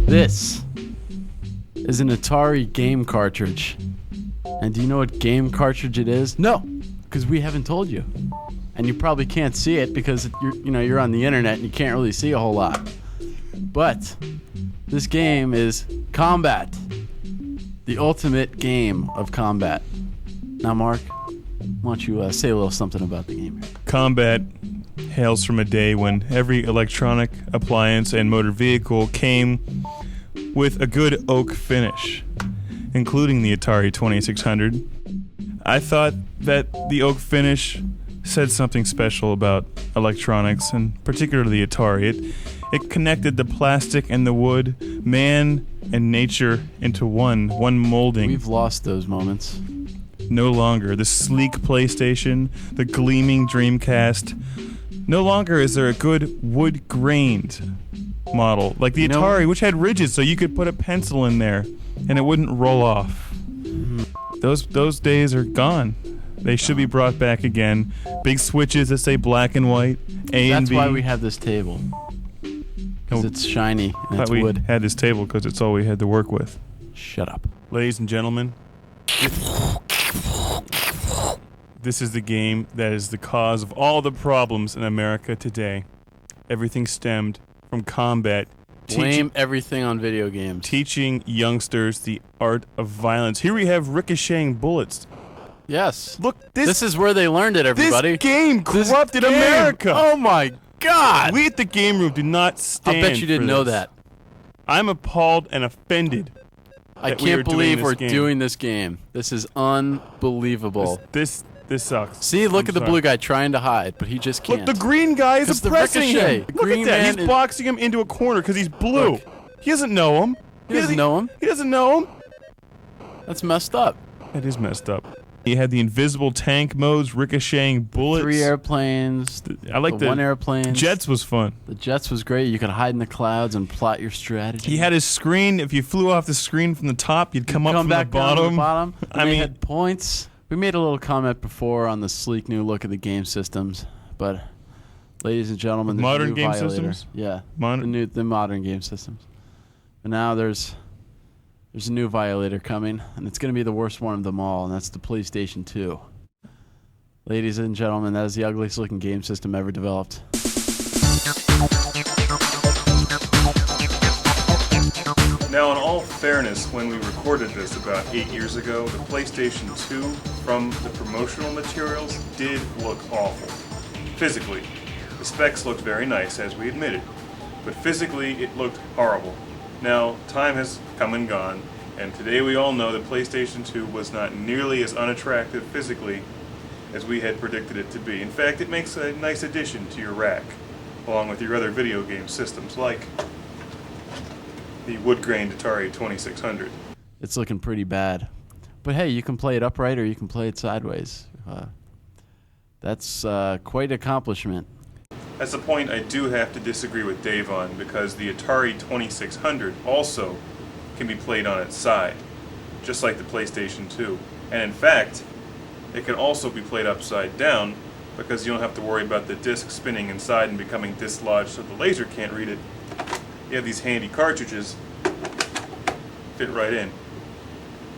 This is an Atari game cartridge. And do you know what game cartridge it is? No, because we haven't told you. And you probably can't see it because you're on the internet and you can't really see a whole lot. But this game is Combat, the ultimate game of combat. Now, Mark, why don't you say a little something about the game here? Combat hails from a day when every electronic appliance and motor vehicle came with a good oak finish, including the Atari 2600. I thought that the oak finish said something special about electronics, and particularly the Atari. It connected the plastic and the wood, man and nature into one molding. We've lost those moments. No longer. The sleek PlayStation, the gleaming Dreamcast. No longer is there a good wood-grained model like the Atari, which had ridges so you could put a pencil in there and it wouldn't roll off. Those days are gone. They should be brought back again. Big switches that say black and white, A and B. That's why we have this table. Because it's shiny and it's wood. We had this table because it's all we had to work with. Shut up. Ladies and gentlemen, this is the game that is the cause of all the problems in America today. Everything stemmed from Combat. Blame everything on video games. Teaching youngsters the art of violence. Here we have ricocheting bullets. Yes. Look, this is where they learned it, everybody. This game corrupted America. Oh my God. We at the game room do not stand. I bet you didn't know that. I'm appalled and offended. I can't believe we're doing this game. This is unbelievable. This sucks. See, look at the blue guy trying to hide, but he just can't. Look, the green guy is oppressing him. Look at that. He's boxing him into a corner because he's blue. Look. He doesn't know him. He doesn't know him. He doesn't know him. That's messed up. That is messed up. He had the invisible tank modes, ricocheting bullets. 3 airplanes. I like the 1 airplane. Jets was fun. The Jets was great. You could hide in the clouds and plot your strategy. He had his screen. If you flew off the screen from the top, you'd come up from the bottom. I mean, had points. We made a little comment before on the sleek new look of the game systems, but ladies and gentlemen, there's modern a new game violator. systems. Yeah, the modern game systems. But now there's a new violator coming, and it's going to be the worst one of them all, and that's the PlayStation 2. Ladies and gentlemen, that is the ugliest looking game system ever developed. Now, in all fairness, when we recorded this about 8 years ago, the PlayStation 2, from the promotional materials, did look awful. Physically, the specs looked very nice, as we admitted, but physically, it looked horrible. Now, time has come and gone, and today we all know that PlayStation 2 was not nearly as unattractive physically as we had predicted it to be. In fact, it makes a nice addition to your rack, along with your other video game systems, like the wood-grained Atari 2600. It's looking pretty bad. But hey, you can play it upright or you can play it sideways. That's quite an accomplishment. That's a point I do have to disagree with Dave on, because the Atari 2600 also can be played on its side, just like the PlayStation 2. And in fact, it can also be played upside down, because you don't have to worry about the disc spinning inside and becoming dislodged so the laser can't read it. You have these handy cartridges, fit right in.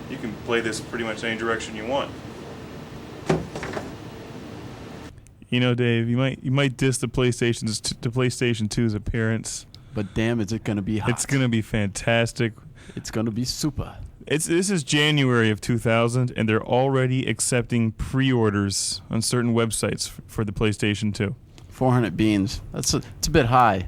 You can play this pretty much any direction you want. You know, Dave, you might diss the PlayStation 2's appearance, but damn, is it going to be hot? It's going to be fantastic. It's going to be super. This is January of 2000, and they're already accepting pre-orders on certain websites for the PlayStation 2. 400 beans. It's a bit high.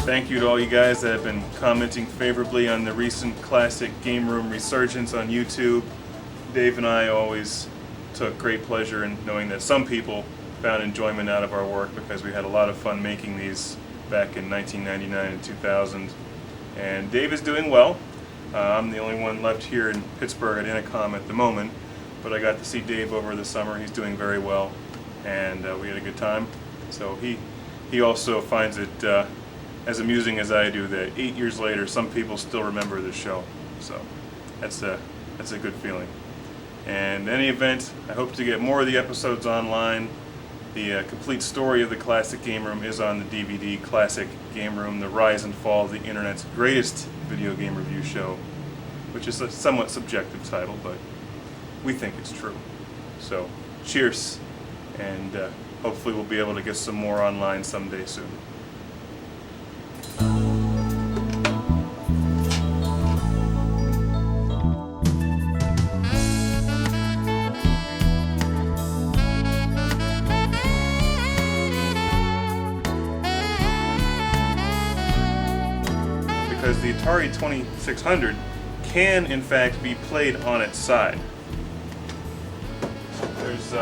Thank you to all you guys that have been commenting favorably on the recent classic Game Room resurgence on YouTube. Dave and I always took great pleasure in knowing that some people found enjoyment out of our work, because we had a lot of fun making these back in 1999 and 2000. And Dave is doing well. I'm the only one left here in Pittsburgh at Intercom at the moment, but I got to see Dave over the summer. He's doing very well. and we had a good time. So he also finds it as amusing as I do that 8 years later some people still remember the show. So that's a good feeling. And in any event, I hope to get more of the episodes online. The complete story of the Classic Game Room is on the DVD Classic Game Room, The Rise and Fall of the Internet's Greatest Video Game Review Show, which is a somewhat subjective title, but we think it's true. So, cheers, and hopefully we'll be able to get some more online someday soon. Because the Atari 2600 can in fact be played on its side. There's